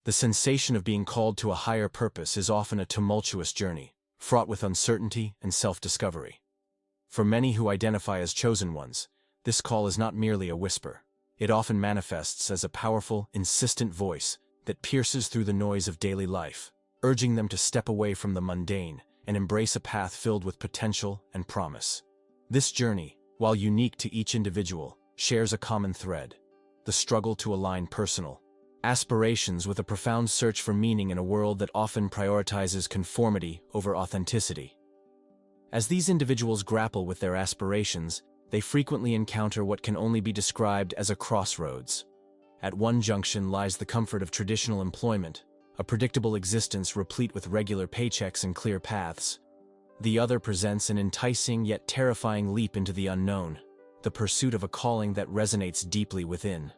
The sensation of being called to a higher purpose is often a tumultuous journey, fraught with uncertainty and self-discovery. For many who identify as chosen ones, this call is not merely a whisper. It often manifests as a powerful, insistent voice that pierces through the noise of daily life, urging them to step away from the mundane and embrace a path filled with potential and promise. This journey, while unique to each individual, shares a common thread: the struggle to align personal aspirations with a profound search for meaning in a world that often prioritizes conformity over authenticity. As these individuals grapple with their aspirations, they frequently encounter what can only be described as a crossroads. At one junction lies the comfort of traditional employment, a predictable existence replete with regular paychecks and clear paths. The other presents an enticing yet terrifying leap into the unknown, the pursuit of a calling that resonates deeply within.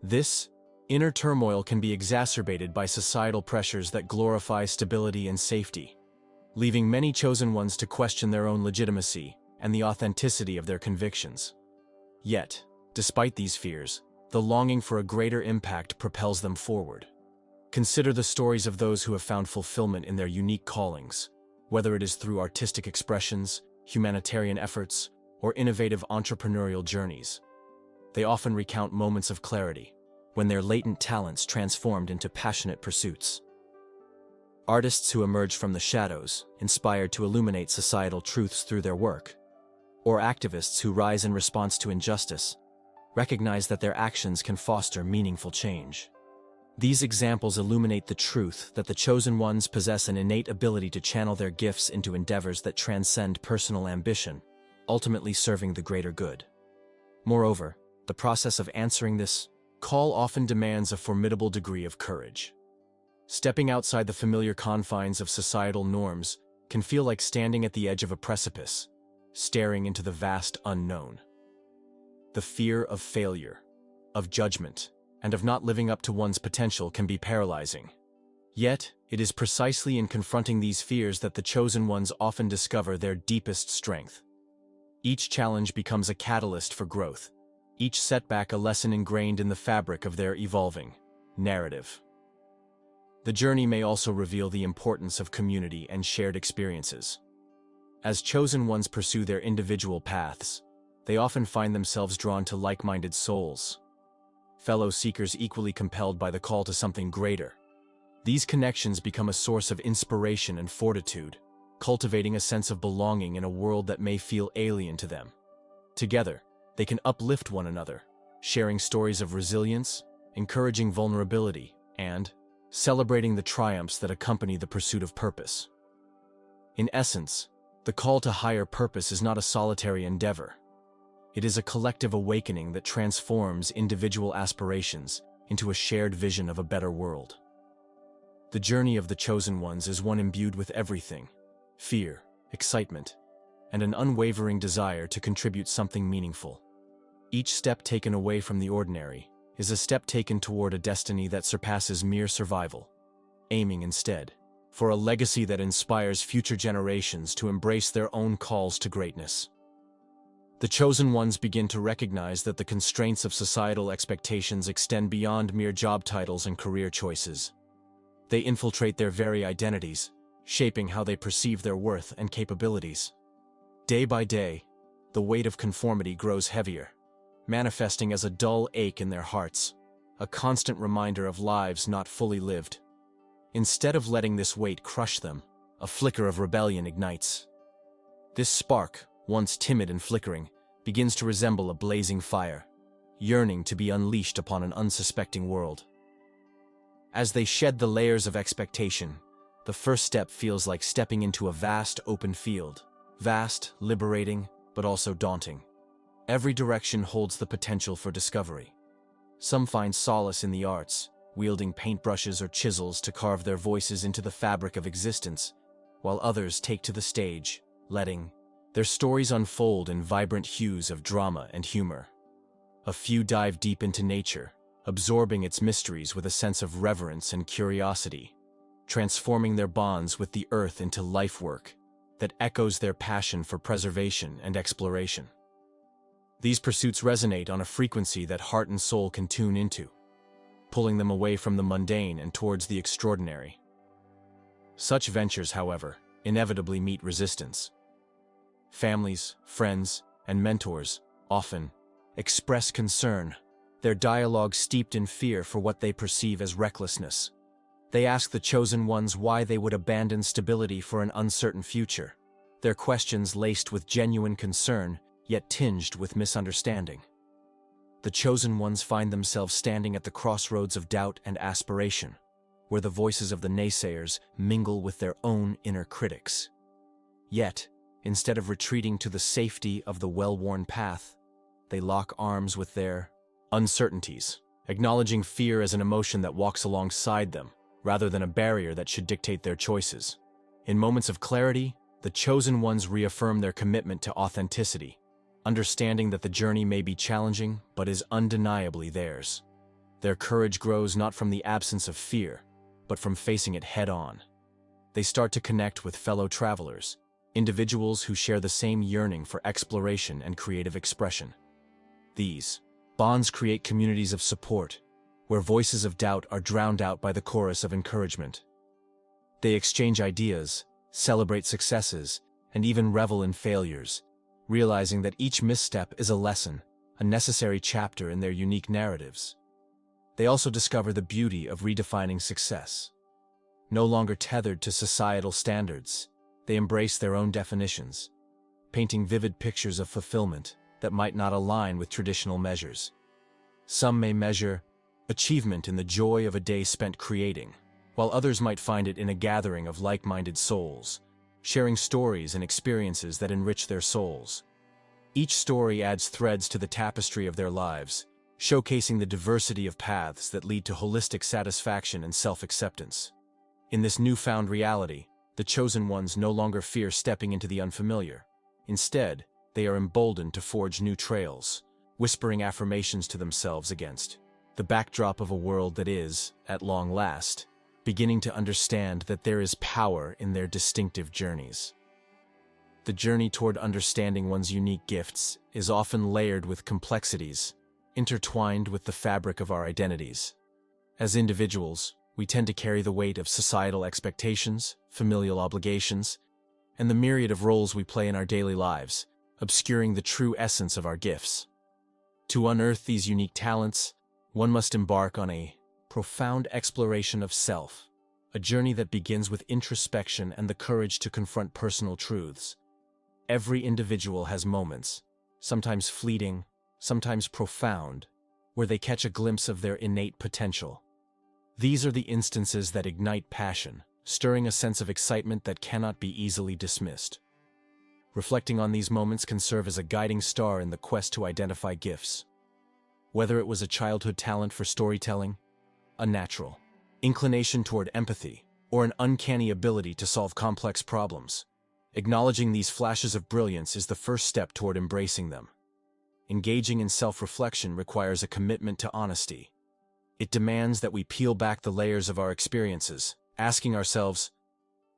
This inner turmoil can be exacerbated by societal pressures that glorify stability and safety, leaving many chosen ones to question their own legitimacy and the authenticity of their convictions. Yet, despite these fears, the longing for a greater impact propels them forward. Consider the stories of those who have found fulfillment in their unique callings, whether it is through artistic expressions, humanitarian efforts, or innovative entrepreneurial journeys. They often recount moments of clarity, when their latent talents transformed into passionate pursuits. Artists who emerge from the shadows, inspired to illuminate societal truths through their work, or activists who rise in response to injustice, recognize that their actions can foster meaningful change. These examples illuminate the truth that the chosen ones possess an innate ability to channel their gifts into endeavors that transcend personal ambition, ultimately serving the greater good. Moreover, the process of answering this call often demands a formidable degree of courage. Stepping outside the familiar confines of societal norms can feel like standing at the edge of a precipice, staring into the vast unknown. The fear of failure, of judgment, and of not living up to one's potential can be paralyzing. Yet, it is precisely in confronting these fears that the chosen ones often discover their deepest strength. Each challenge becomes a catalyst for growth, each setback a lesson ingrained in the fabric of their evolving narrative. The journey may also reveal the importance of community and shared experiences. As chosen ones pursue their individual paths, they often find themselves drawn to like-minded souls, fellow seekers equally compelled by the call to something greater. These connections become a source of inspiration and fortitude, cultivating a sense of belonging in a world that may feel alien to them. Together, they can uplift one another, sharing stories of resilience, encouraging vulnerability, and celebrating the triumphs that accompany the pursuit of purpose. In essence, the call to higher purpose is not a solitary endeavor. It is a collective awakening that transforms individual aspirations into a shared vision of a better world. The journey of the chosen ones is one imbued with everything: fear, excitement, and an unwavering desire to contribute something meaningful. Each step taken away from the ordinary is a step taken toward a destiny that surpasses mere survival, aiming instead for a legacy that inspires future generations to embrace their own calls to greatness. The chosen ones begin to recognize that the constraints of societal expectations extend beyond mere job titles and career choices. They infiltrate their very identities, shaping how they perceive their worth and capabilities. Day by day, the weight of conformity grows heavier, manifesting as a dull ache in their hearts, a constant reminder of lives not fully lived. Instead of letting this weight crush them, a flicker of rebellion ignites. This spark, once timid and flickering, begins to resemble a blazing fire, yearning to be unleashed upon an unsuspecting world. As they shed the layers of expectation, the first step feels like stepping into a vast open field. Vast, liberating, but also daunting. Every direction holds the potential for discovery. Some find solace in the arts, wielding paintbrushes or chisels to carve their voices into the fabric of existence, while others take to the stage, letting their stories unfold in vibrant hues of drama and humor. A few dive deep into nature, absorbing its mysteries with a sense of reverence and curiosity, transforming their bonds with the earth into life work that echoes their passion for preservation and exploration. These pursuits resonate on a frequency that heart and soul can tune into. pulling them away from the mundane and towards the extraordinary. Such ventures, however, inevitably meet resistance. Families, friends, and mentors often express concern, their dialogue steeped in fear for what they perceive as recklessness. They ask the chosen ones why they would abandon stability for an uncertain future, their questions laced with genuine concern, yet tinged with misunderstanding. The chosen ones find themselves standing at the crossroads of doubt and aspiration, where the voices of the naysayers mingle with their own inner critics. Yet, instead of retreating to the safety of the well-worn path, they lock arms with their uncertainties, acknowledging fear as an emotion that walks alongside them, rather than a barrier that should dictate their choices. In moments of clarity, the chosen ones reaffirm their commitment to authenticity, understanding that the journey may be challenging but is undeniably theirs. Their courage grows not from the absence of fear, but from facing it head-on. They start to connect with fellow travelers, individuals who share the same yearning for exploration and creative expression. These bonds create communities of support, where voices of doubt are drowned out by the chorus of encouragement. They exchange ideas, celebrate successes, and even revel in failures, realizing that each misstep is a lesson, a necessary chapter in their unique narratives. They also discover the beauty of redefining success. No longer tethered to societal standards, they embrace their own definitions, painting vivid pictures of fulfillment that might not align with traditional measures. Some may measure achievement in the joy of a day spent creating, while others might find it in a gathering of like-minded souls, sharing stories and experiences that enrich their souls. Each story adds threads to the tapestry of their lives, showcasing the diversity of paths that lead to holistic satisfaction and self-acceptance. In this newfound reality, the chosen ones no longer fear stepping into the unfamiliar. Instead, they are emboldened to forge new trails, whispering affirmations to themselves against the backdrop of a world that is, at long last, beginning to understand that there is power in their distinctive journeys. The journey toward understanding one's unique gifts is often layered with complexities, intertwined with the fabric of our identities. As individuals, we tend to carry the weight of societal expectations, familial obligations, and the myriad of roles we play in our daily lives, obscuring the true essence of our gifts. To unearth these unique talents, one must embark on a profound exploration of self, a journey that begins with introspection and the courage to confront personal truths. Every individual has moments, sometimes fleeting, sometimes profound, where they catch a glimpse of their innate potential. These are the instances that ignite passion, stirring a sense of excitement that cannot be easily dismissed. Reflecting on these moments can serve as a guiding star in the quest to identify gifts. Whether it was a childhood talent for storytelling, a natural inclination toward empathy, or an uncanny ability to solve complex problems, acknowledging these flashes of brilliance is the first step toward embracing them. Engaging in self-reflection requires a commitment to honesty. It demands that we peel back the layers of our experiences, asking ourselves,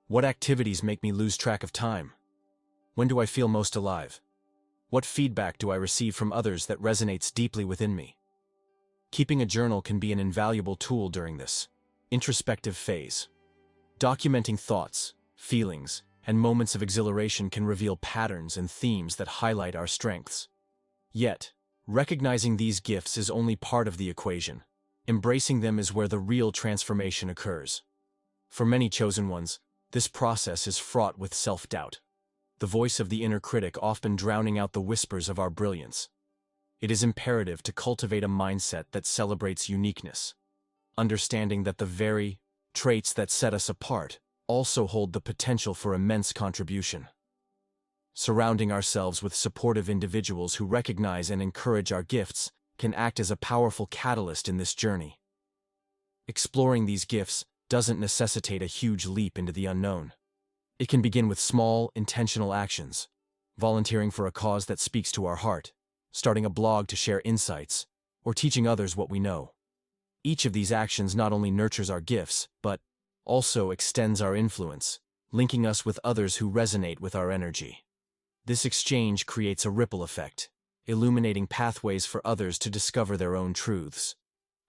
what activities make me lose track of time? When do I feel most alive? What feedback do I receive from others that resonates deeply within me? Keeping a journal can be an invaluable tool during this introspective phase. Documenting thoughts, feelings, and moments of exhilaration can reveal patterns and themes that highlight our strengths. Yet, recognizing these gifts is only part of the equation. Embracing them is where the real transformation occurs. For many chosen ones, this process is fraught with self-doubt, the voice of the inner critic often drowning out the whispers of our brilliance. It is imperative to cultivate a mindset that celebrates uniqueness, understanding that the very traits that set us apart also hold the potential for immense contribution. Surrounding ourselves with supportive individuals who recognize and encourage our gifts can act as a powerful catalyst in this journey. Exploring these gifts doesn't necessitate a huge leap into the unknown. It can begin with small, intentional actions, volunteering for a cause that speaks to our heart, starting a blog to share insights, or teaching others what we know. Each of these actions not only nurtures our gifts, but also extends our influence, linking us with others who resonate with our energy. This exchange creates a ripple effect, illuminating pathways for others to discover their own truths.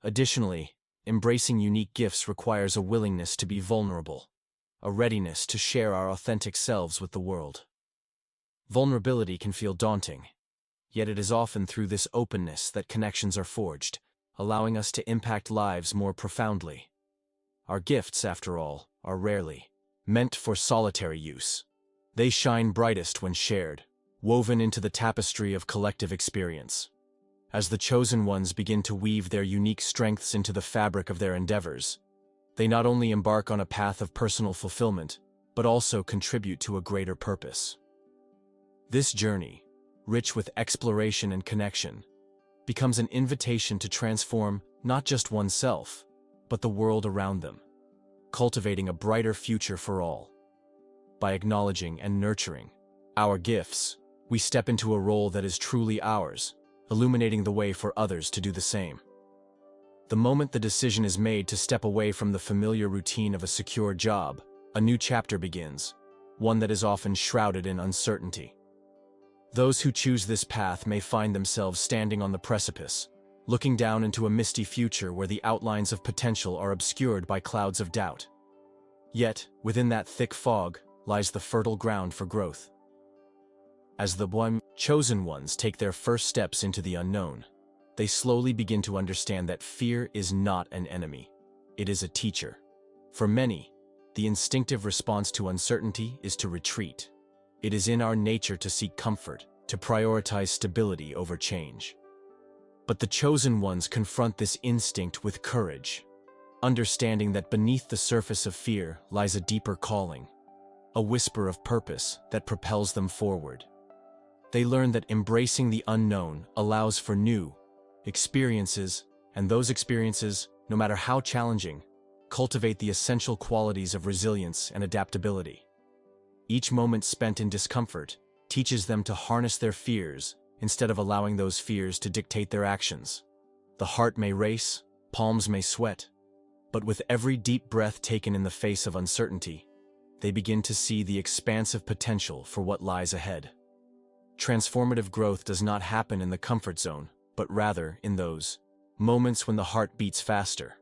Additionally, embracing unique gifts requires a willingness to be vulnerable, a readiness to share our authentic selves with the world. Vulnerability can feel daunting, yet it is often through this openness that connections are forged, allowing us to impact lives more profoundly. Our gifts, after all, are rarely meant for solitary use. They shine brightest when shared, woven into the tapestry of collective experience. As the chosen ones begin to weave their unique strengths into the fabric of their endeavors, they not only embark on a path of personal fulfillment, but also contribute to a greater purpose. This journey, rich with exploration and connection, becomes an invitation to transform not just oneself, but the world around them, cultivating a brighter future for all. By acknowledging and nurturing our gifts, we step into a role that is truly ours, illuminating the way for others to do the same. The moment the decision is made to step away from the familiar routine of a secure job, a new chapter begins, one that is often shrouded in uncertainty. Those who choose this path may find themselves standing on the precipice, looking down into a misty future where the outlines of potential are obscured by clouds of doubt. Yet, within that thick fog, lies the fertile ground for growth. As the chosen ones take their first steps into the unknown, they slowly begin to understand that fear is not an enemy. It is a teacher. For many, the instinctive response to uncertainty is to retreat. It is in our nature to seek comfort, to prioritize stability over change. But the chosen ones confront this instinct with courage, understanding that beneath the surface of fear lies a deeper calling, a whisper of purpose that propels them forward. They learn that embracing the unknown allows for new experiences, and those experiences, no matter how challenging, cultivate the essential qualities of resilience and adaptability. Each moment spent in discomfort teaches them to harness their fears instead of allowing those fears to dictate their actions. The heart may race, palms may sweat, but with every deep breath taken in the face of uncertainty, they begin to see the expansive potential for what lies ahead. Transformative growth does not happen in the comfort zone, but rather in those moments when the heart beats faster,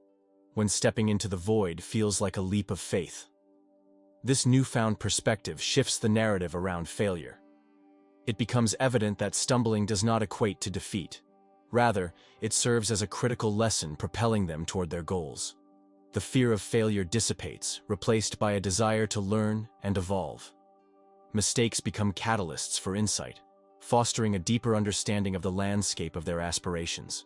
when stepping into the void feels like a leap of faith. This newfound perspective shifts the narrative around failure. It becomes evident that stumbling does not equate to defeat. Rather, it serves as a critical lesson propelling them toward their goals. The fear of failure dissipates, replaced by a desire to learn and evolve. Mistakes become catalysts for insight, fostering a deeper understanding of the landscape of their aspirations.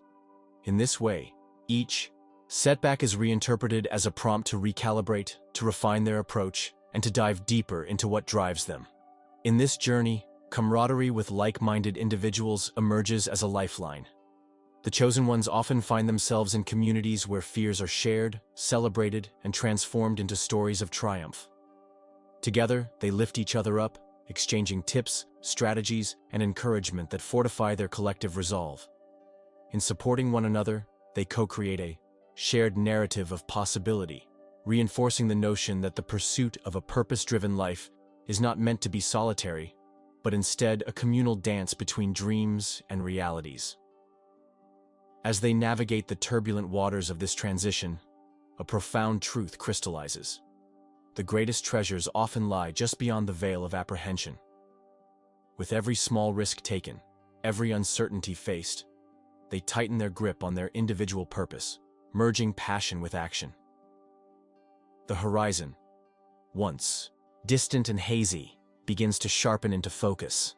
In this way, each setback is reinterpreted as a prompt to recalibrate, to refine their approach, and to dive deeper into what drives them. In this journey, camaraderie with like-minded individuals emerges as a lifeline. The chosen ones often find themselves in communities where fears are shared, celebrated, and transformed into stories of triumph. Together, they lift each other up, exchanging tips, strategies, and encouragement that fortify their collective resolve. In supporting one another, they co-create a shared narrative of possibility, reinforcing the notion that the pursuit of a purpose-driven life is not meant to be solitary, but instead a communal dance between dreams and realities. As they navigate the turbulent waters of this transition, a profound truth crystallizes. The greatest treasures often lie just beyond the veil of apprehension. With every small risk taken, every uncertainty faced, they tighten their grip on their individual purpose, merging passion with action. The horizon, once distant and hazy, begins to sharpen into focus.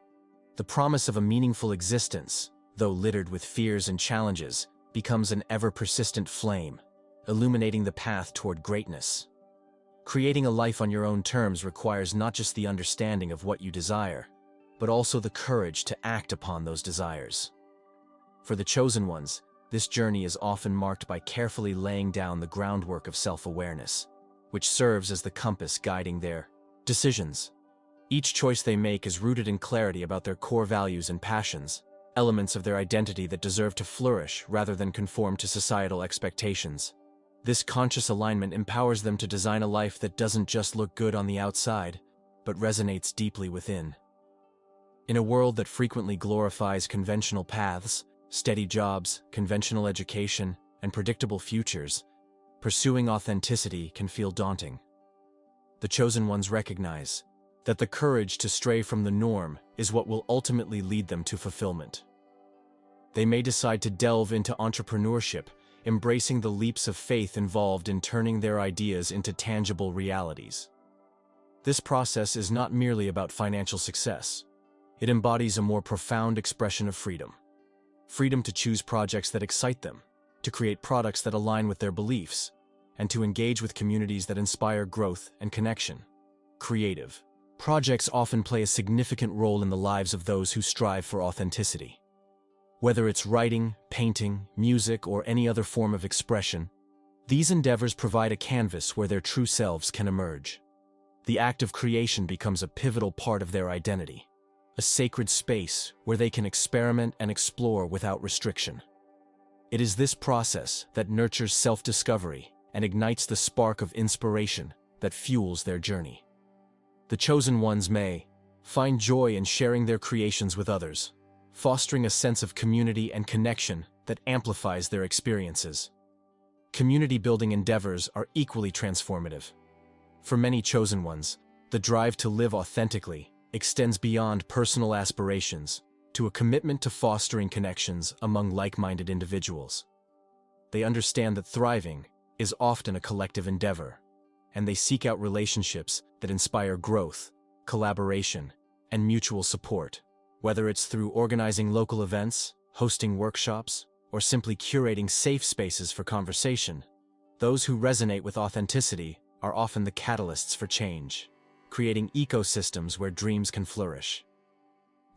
The promise of a meaningful existence, though littered with fears and challenges, becomes an ever-persistent flame, illuminating the path toward greatness. Creating a life on your own terms requires not just the understanding of what you desire, but also the courage to act upon those desires. For the chosen ones, this journey is often marked by carefully laying down the groundwork of self-awareness, which serves as the compass guiding their decisions. Each choice they make is rooted in clarity about their core values and passions, elements of their identity that deserve to flourish rather than conform to societal expectations. This conscious alignment empowers them to design a life that doesn't just look good on the outside, but resonates deeply within. In a world that frequently glorifies conventional paths, steady jobs, conventional education, and predictable futures, pursuing authenticity can feel daunting. The chosen ones recognize that the courage to stray from the norm is what will ultimately lead them to fulfillment. They may decide to delve into entrepreneurship, embracing the leaps of faith involved in turning their ideas into tangible realities. This process is not merely about financial success. It embodies a more profound expression of freedom. Freedom to choose projects that excite them, to create products that align with their beliefs, and to engage with communities that inspire growth and connection. Creative projects often play a significant role in the lives of those who strive for authenticity. Whether it's writing, painting, music, or any other form of expression, these endeavors provide a canvas where their true selves can emerge. The act of creation becomes a pivotal part of their identity, a sacred space where they can experiment and explore without restriction. It is this process that nurtures self-discovery and ignites the spark of inspiration that fuels their journey. The chosen ones may find joy in sharing their creations with others, fostering a sense of community and connection that amplifies their experiences. Community-building endeavors are equally transformative. For many chosen ones, the drive to live authentically extends beyond personal aspirations to a commitment to fostering connections among like-minded individuals. They understand that thriving is often a collective endeavor, and they seek out relationships that inspire growth, collaboration, and mutual support. Whether it's through organizing local events, hosting workshops, or simply curating safe spaces for conversation, those who resonate with authenticity are often the catalysts for change, creating ecosystems where dreams can flourish.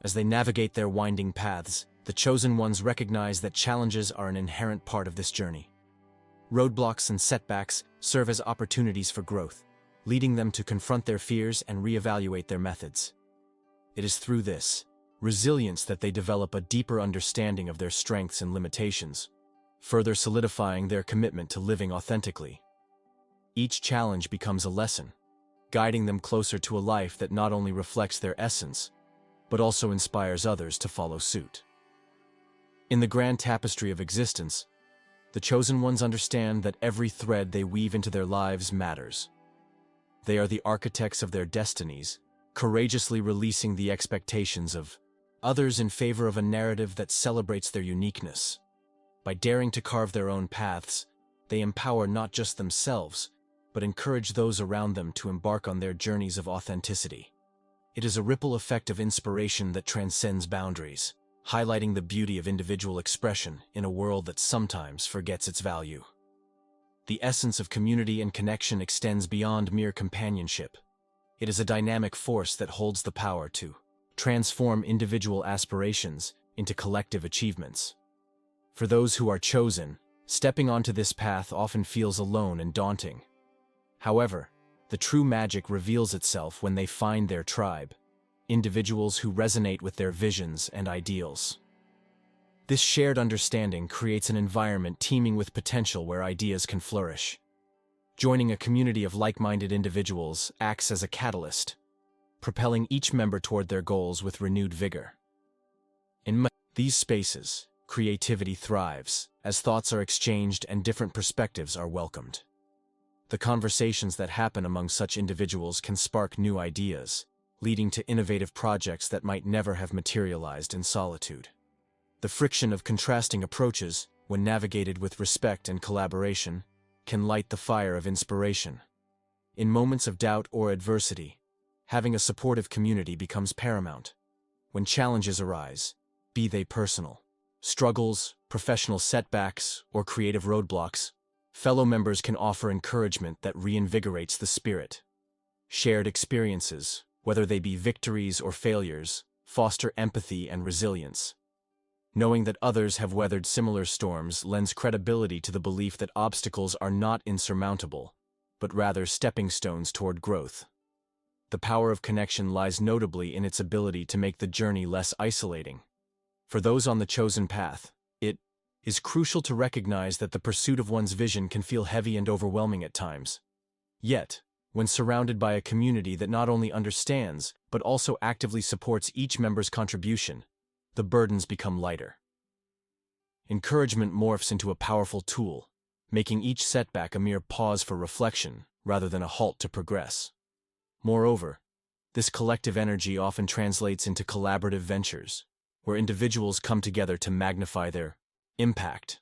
As they navigate their winding paths, the chosen ones recognize that challenges are an inherent part of this journey. Roadblocks and setbacks serve as opportunities for growth, leading them to confront their fears and reevaluate their methods. It is through this resilience that they develop a deeper understanding of their strengths and limitations, further solidifying their commitment to living authentically. Each challenge becomes a lesson, guiding them closer to a life that not only reflects their essence, but also inspires others to follow suit. In the grand tapestry of existence, the chosen ones understand that every thread they weave into their lives matters. They are the architects of their destinies, courageously releasing the expectations of others in favor of a narrative that celebrates their uniqueness. By daring to carve their own paths, they empower not just themselves, but encourage those around them to embark on their journeys of authenticity. It is a ripple effect of inspiration that transcends boundaries, highlighting the beauty of individual expression in a world that sometimes forgets its value. The essence of community and connection extends beyond mere companionship. It is a dynamic force that holds the power to transform individual aspirations into collective achievements. For those who are chosen, stepping onto this path often feels alone and daunting. However, the true magic reveals itself when they find their tribe, individuals who resonate with their visions and ideals. This shared understanding creates an environment teeming with potential where ideas can flourish. Joining a community of like-minded individuals acts as a catalyst, propelling each member toward their goals with renewed vigor. In these spaces, creativity thrives, as thoughts are exchanged and different perspectives are welcomed. The conversations that happen among such individuals can spark new ideas, leading to innovative projects that might never have materialized in solitude. The friction of contrasting approaches, when navigated with respect and collaboration, can light the fire of inspiration. In moments of doubt or adversity, having a supportive community becomes paramount. When challenges arise, be they personal struggles, professional setbacks, or creative roadblocks, fellow members can offer encouragement that reinvigorates the spirit. Shared experiences, whether they be victories or failures, foster empathy and resilience. Knowing that others have weathered similar storms lends credibility to the belief that obstacles are not insurmountable, but rather stepping stones toward growth. The power of connection lies notably in its ability to make the journey less isolating. For those on the chosen path, it is crucial to recognize that the pursuit of one's vision can feel heavy and overwhelming at times. Yet, when surrounded by a community that not only understands, but also actively supports each member's contribution, the burdens become lighter. Encouragement morphs into a powerful tool, making each setback a mere pause for reflection rather than a halt to progress. Moreover, this collective energy often translates into collaborative ventures, where individuals come together to magnify their impact.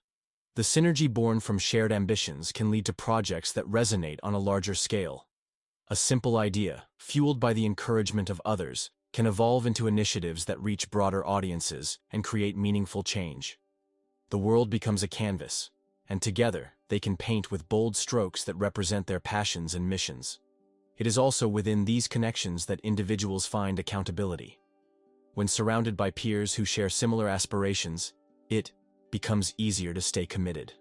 The synergy born from shared ambitions can lead to projects that resonate on a larger scale. A simple idea, fueled by the encouragement of others, can evolve into initiatives that reach broader audiences and create meaningful change. The world becomes a canvas, and together they can paint with bold strokes that represent their passions and missions. It is also within these connections that individuals find accountability. When surrounded by peers who share similar aspirations, it becomes easier to stay committed.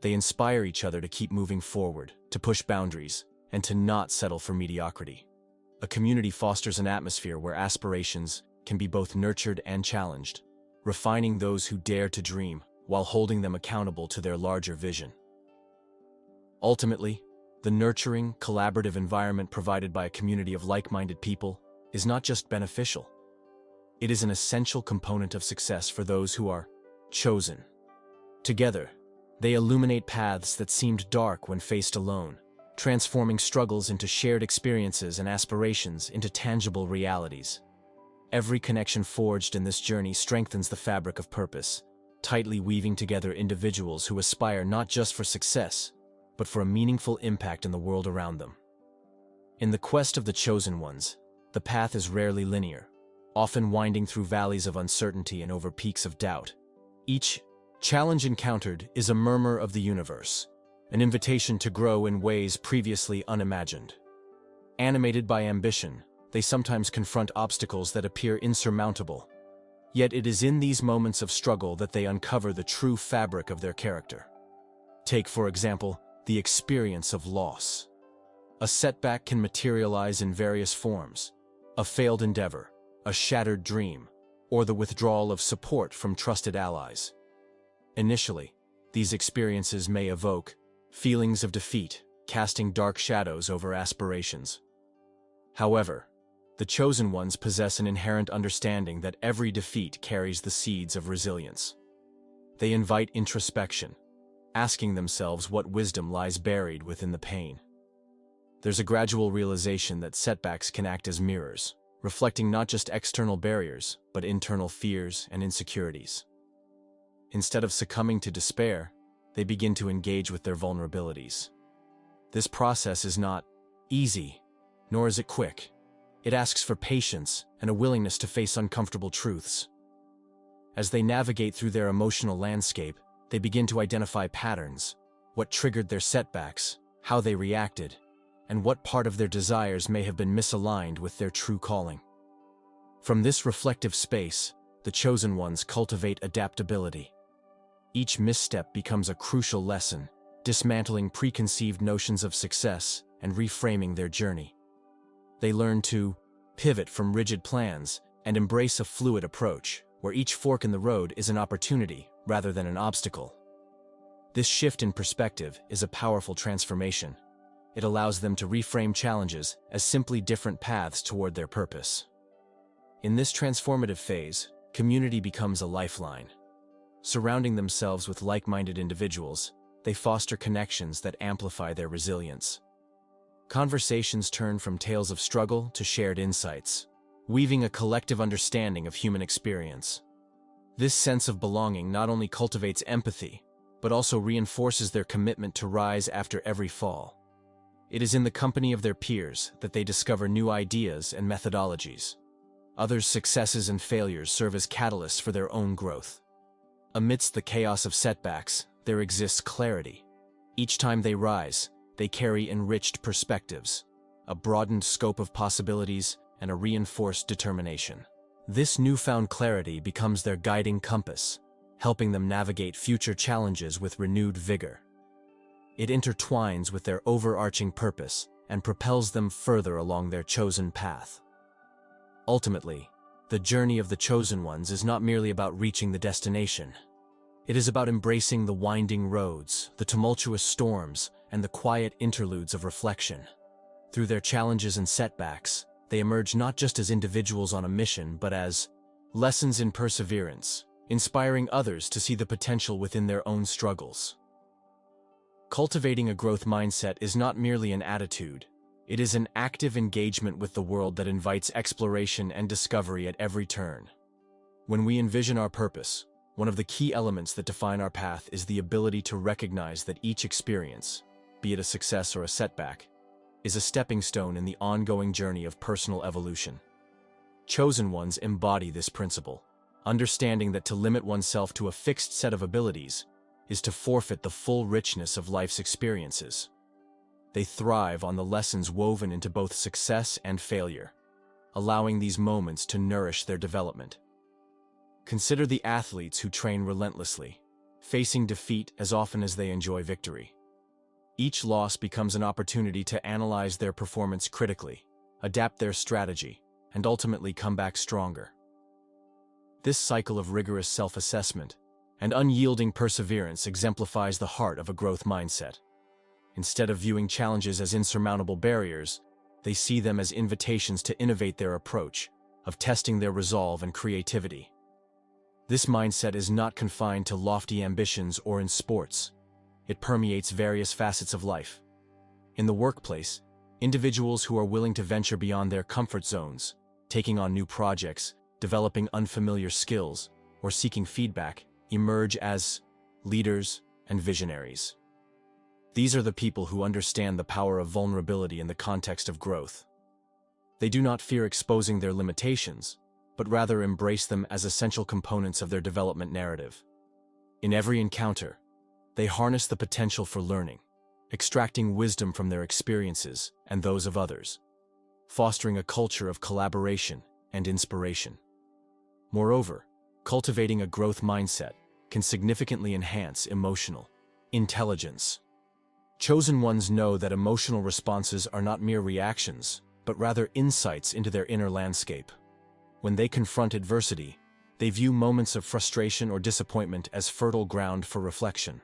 They inspire each other to keep moving forward, to push boundaries, and to not settle for mediocrity. A community fosters an atmosphere where aspirations can be both nurtured and challenged, refining those who dare to dream while holding them accountable to their larger vision. Ultimately, the nurturing, collaborative environment provided by a community of like-minded people is not just beneficial. It is an essential component of success for those who are chosen. Together, they illuminate paths that seemed dark when faced alone, transforming struggles into shared experiences and aspirations into tangible realities. Every connection forged in this journey strengthens the fabric of purpose, tightly weaving together individuals who aspire not just for success, but for a meaningful impact in the world around them. In the quest of the chosen ones, the path is rarely linear, often winding through valleys of uncertainty and over peaks of doubt. Each challenge encountered is a murmur of the universe, an invitation to grow in ways previously unimagined. Animated by ambition, they sometimes confront obstacles that appear insurmountable. Yet it is in these moments of struggle that they uncover the true fabric of their character. Take, for example, the experience of loss. A setback can materialize in various forms: a failed endeavor, a shattered dream, or the withdrawal of support from trusted allies. Initially, these experiences may evoke feelings of defeat, casting dark shadows over aspirations. However, the chosen ones possess an inherent understanding that every defeat carries the seeds of resilience. They invite introspection, asking themselves what wisdom lies buried within the pain. There's a gradual realization that setbacks can act as mirrors, reflecting not just external barriers, but internal fears and insecurities. Instead of succumbing to despair, they begin to engage with their vulnerabilities. This process is not easy, nor is it quick. It asks for patience and a willingness to face uncomfortable truths. As they navigate through their emotional landscape, they begin to identify patterns: what triggered their setbacks, how they reacted, and what part of their desires may have been misaligned with their true calling. From this reflective space, the chosen ones cultivate adaptability. Each misstep becomes a crucial lesson, dismantling preconceived notions of success and reframing their journey. They learn to pivot from rigid plans and embrace a fluid approach, where each fork in the road is an opportunity rather than an obstacle. This shift in perspective is a powerful transformation. It allows them to reframe challenges as simply different paths toward their purpose. In this transformative phase, community becomes a lifeline. Surrounding themselves with like-minded individuals, they foster connections that amplify their resilience. Conversations turn from tales of struggle to shared insights, weaving a collective understanding of human experience. This sense of belonging not only cultivates empathy, but also reinforces their commitment to rise after every fall. It is in the company of their peers that they discover new ideas and methodologies. Others' successes and failures serve as catalysts for their own growth. Amidst the chaos of setbacks, there exists clarity. Each time they rise, they carry enriched perspectives, a broadened scope of possibilities, and a reinforced determination. This newfound clarity becomes their guiding compass, helping them navigate future challenges with renewed vigor. It intertwines with their overarching purpose and propels them further along their chosen path. Ultimately, the journey of the chosen ones is not merely about reaching the destination. It is about embracing the winding roads, the tumultuous storms, and the quiet interludes of reflection. Through their challenges and setbacks, they emerge not just as individuals on a mission, but as lessons in perseverance, inspiring others to see the potential within their own struggles. Cultivating a growth mindset is not merely an attitude. It is an active engagement with the world that invites exploration and discovery at every turn. When we envision our purpose, one of the key elements that define our path is the ability to recognize that each experience, be it a success or a setback, is a stepping stone in the ongoing journey of personal evolution. Chosen ones embody this principle, understanding that to limit oneself to a fixed set of abilities is to forfeit the full richness of life's experiences. They thrive on the lessons woven into both success and failure, allowing these moments to nourish their development. Consider the athletes who train relentlessly, facing defeat as often as they enjoy victory. Each loss becomes an opportunity to analyze their performance critically, adapt their strategy, and ultimately come back stronger. This cycle of rigorous self-assessment and unyielding perseverance exemplifies the heart of a growth mindset. Instead of viewing challenges as insurmountable barriers, they see them as invitations to innovate their approach, of testing their resolve and creativity. This mindset is not confined to lofty ambitions or in sports. It permeates various facets of life. In the workplace, individuals who are willing to venture beyond their comfort zones, taking on new projects, developing unfamiliar skills, or seeking feedback, emerge as leaders and visionaries. These are the people who understand the power of vulnerability in the context of growth. They do not fear exposing their limitations, but rather embrace them as essential components of their development narrative. In every encounter, they harness the potential for learning, extracting wisdom from their experiences and those of others, fostering a culture of collaboration and inspiration. Moreover, cultivating a growth mindset can significantly enhance emotional intelligence. Chosen ones know that emotional responses are not mere reactions, but rather insights into their inner landscape. When they confront adversity, they view moments of frustration or disappointment as fertile ground for reflection.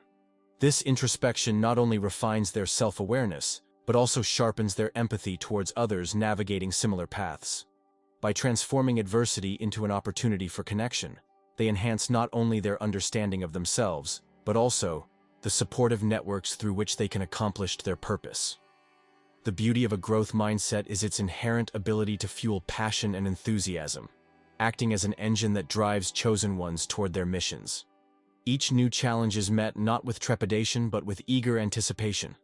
This introspection not only refines their self-awareness, but also sharpens their empathy towards others navigating similar paths. By transforming adversity into an opportunity for connection, they enhance not only their understanding of themselves, but also the supportive networks through which they can accomplish their purpose. The beauty of a growth mindset is its inherent ability to fuel passion and enthusiasm, acting as an engine that drives chosen ones toward their missions. Each new challenge is met not with trepidation but with eager anticipation,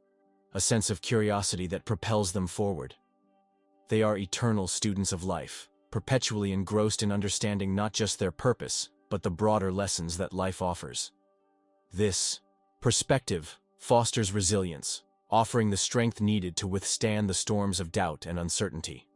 a sense of curiosity that propels them forward. They are eternal students of life, perpetually engrossed in understanding not just their purpose, but the broader lessons that life offers. This perspective fosters resilience, offering the strength needed to withstand the storms of doubt and uncertainty.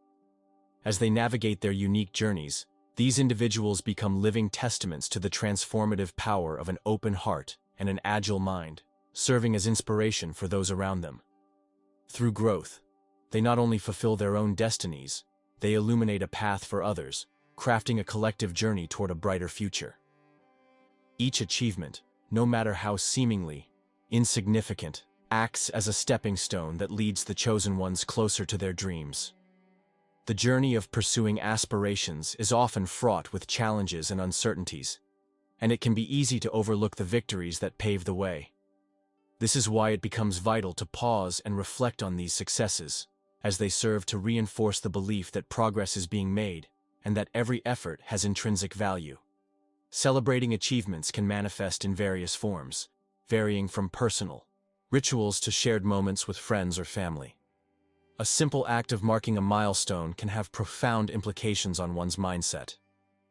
As they navigate their unique journeys, these individuals become living testaments to the transformative power of an open heart and an agile mind, serving as inspiration for those around them. Through growth, they not only fulfill their own destinies, they illuminate a path for others, crafting a collective journey toward a brighter future. Each achievement, no matter how seemingly insignificant, acts as a stepping stone that leads the chosen ones closer to their dreams. The journey of pursuing aspirations is often fraught with challenges and uncertainties, and it can be easy to overlook the victories that pave the way. This is why it becomes vital to pause and reflect on these successes, as they serve to reinforce the belief that progress is being made and that every effort has intrinsic value. Celebrating achievements can manifest in various forms, varying from personal rituals to shared moments with friends or family. A simple act of marking a milestone can have profound implications on one's mindset.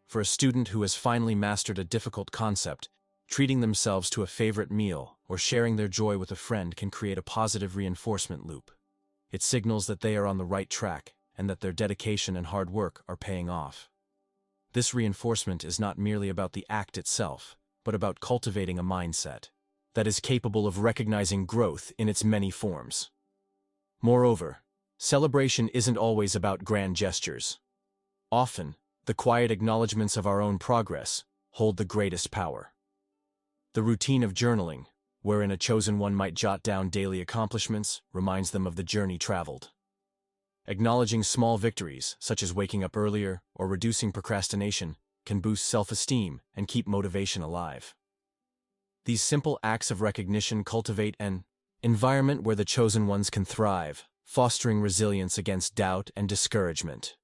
For a student who has finally mastered a difficult concept, treating themselves to a favorite meal or sharing their joy with a friend can create a positive reinforcement loop. It signals that they are on the right track and that their dedication and hard work are paying off. This reinforcement is not merely about the act itself, but about cultivating a mindset that is capable of recognizing growth in its many forms. Moreover, celebration isn't always about grand gestures. Often, the quiet acknowledgments of our own progress hold the greatest power. The routine of journaling, wherein a chosen one might jot down daily accomplishments, reminds them of the journey traveled. Acknowledging small victories, such as waking up earlier or reducing procrastination, can boost self-esteem and keep motivation alive. These simple acts of recognition cultivate an environment where the chosen ones can thrive, fostering resilience against doubt and discouragement.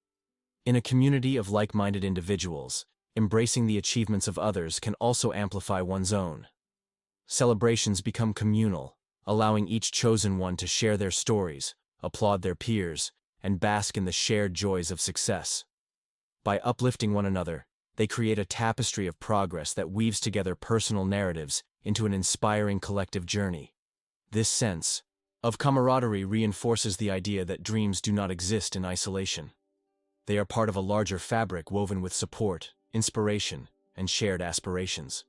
In a community of like-minded individuals, embracing the achievements of others can also amplify one's own. Celebrations become communal, allowing each chosen one to share their stories, applaud their peers, and bask in the shared joys of success. By uplifting one another, they create a tapestry of progress that weaves together personal narratives into an inspiring collective journey. This sense of camaraderie reinforces the idea that dreams do not exist in isolation. They are part of a larger fabric woven with support, inspiration, and shared aspirations.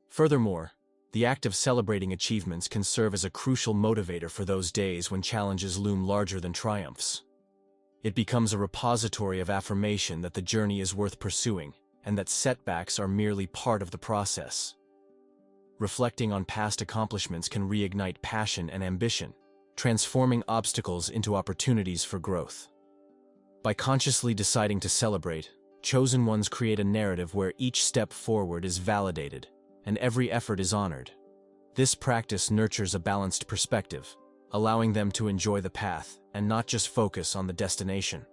Furthermore, the act of celebrating achievements can serve as a crucial motivator for those days when challenges loom larger than triumphs. It becomes a repository of affirmation that the journey is worth pursuing, and that setbacks are merely part of the process. Reflecting on past accomplishments can reignite passion and ambition, transforming obstacles into opportunities for growth. By consciously deciding to celebrate, chosen ones create a narrative where each step forward is validated, and every effort is honored. This practice nurtures a balanced perspective, allowing them to enjoy the path and not just focus on the destination.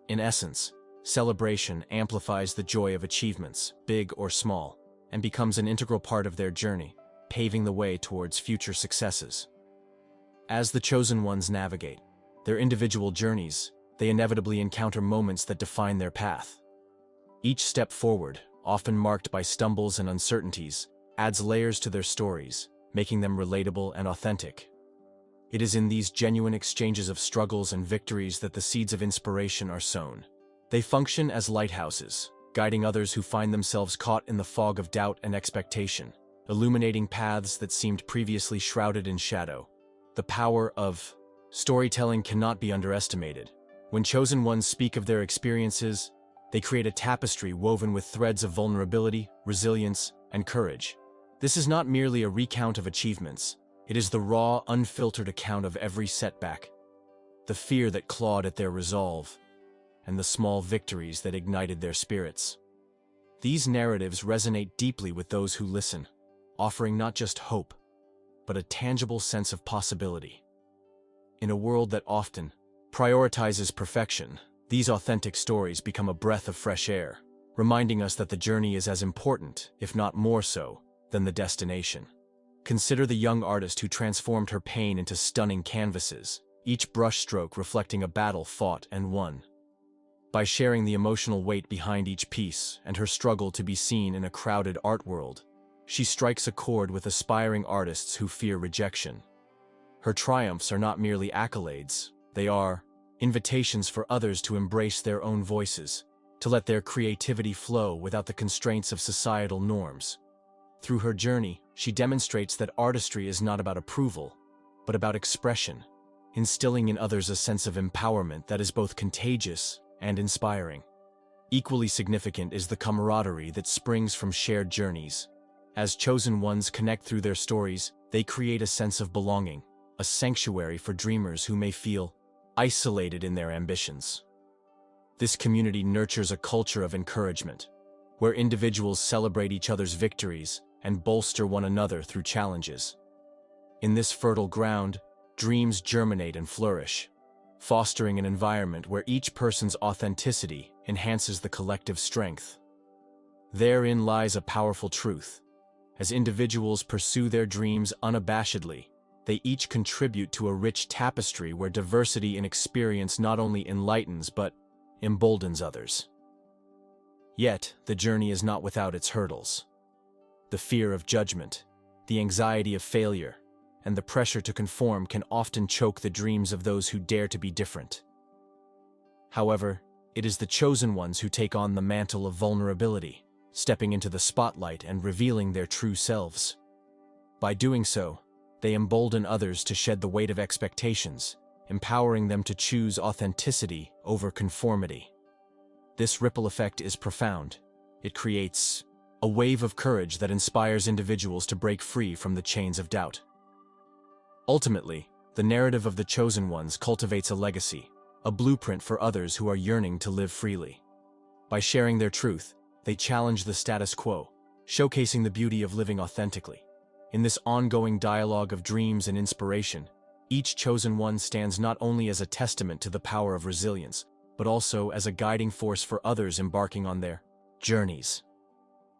In essence, celebration amplifies the joy of achievements, big or small, and becomes an integral part of their journey, paving the way towards future successes. As the chosen ones navigate their individual journeys, they inevitably encounter moments that define their path. Each step forward, often marked by stumbles and uncertainties, adds layers to their stories, making them relatable and authentic. It is in these genuine exchanges of struggles and victories that the seeds of inspiration are sown. They function as lighthouses, guiding others who find themselves caught in the fog of doubt and expectation, illuminating paths that seemed previously shrouded in shadow. The power of storytelling cannot be underestimated. When chosen ones speak of their experiences, they create a tapestry woven with threads of vulnerability, resilience, and courage. This is not merely a recount of achievements. It is the raw, unfiltered account of every setback, the fear that clawed at their resolve, and the small victories that ignited their spirits. These narratives resonate deeply with those who listen, offering not just hope, but a tangible sense of possibility. In a world that often prioritizes perfection, these authentic stories become a breath of fresh air, reminding us that the journey is as important, if not more so, than the destination. Consider the young artist who transformed her pain into stunning canvases, each brushstroke reflecting a battle fought and won. By sharing the emotional weight behind each piece and her struggle to be seen in a crowded art world, she strikes a chord with aspiring artists who fear rejection. Her triumphs are not merely accolades, they are invitations for others to embrace their own voices, to let their creativity flow without the constraints of societal norms. Through her journey, she demonstrates that artistry is not about approval, but about expression, instilling in others a sense of empowerment that is both contagious and inspiring. Equally significant is the camaraderie that springs from shared journeys. As chosen ones connect through their stories, they create a sense of belonging, a sanctuary for dreamers who may feel isolated in their ambitions. This community nurtures a culture of encouragement, where individuals celebrate each other's victories and bolster one another through challenges. In this fertile ground, dreams germinate and flourish, fostering an environment where each person's authenticity enhances the collective strength. Therein lies a powerful truth. As individuals pursue their dreams unabashedly, they each contribute to a rich tapestry where diversity in experience not only enlightens but emboldens others. Yet, the journey is not without its hurdles. The fear of judgment, the anxiety of failure, and the pressure to conform can often choke the dreams of those who dare to be different. However, it is the chosen ones who take on the mantle of vulnerability, stepping into the spotlight and revealing their true selves. By doing so, they embolden others to shed the weight of expectations, empowering them to choose authenticity over conformity. This ripple effect is profound. It creates a wave of courage that inspires individuals to break free from the chains of doubt. Ultimately, the narrative of the chosen ones cultivates a legacy, a blueprint for others who are yearning to live freely. By sharing their truth, they challenge the status quo, showcasing the beauty of living authentically. In this ongoing dialogue of dreams and inspiration, each chosen one stands not only as a testament to the power of resilience, but also as a guiding force for others embarking on their journeys.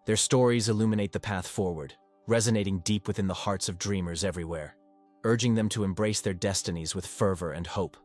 Their stories illuminate the path forward, resonating deep within the hearts of dreamers everywhere, urging them to embrace their destinies with fervor and hope.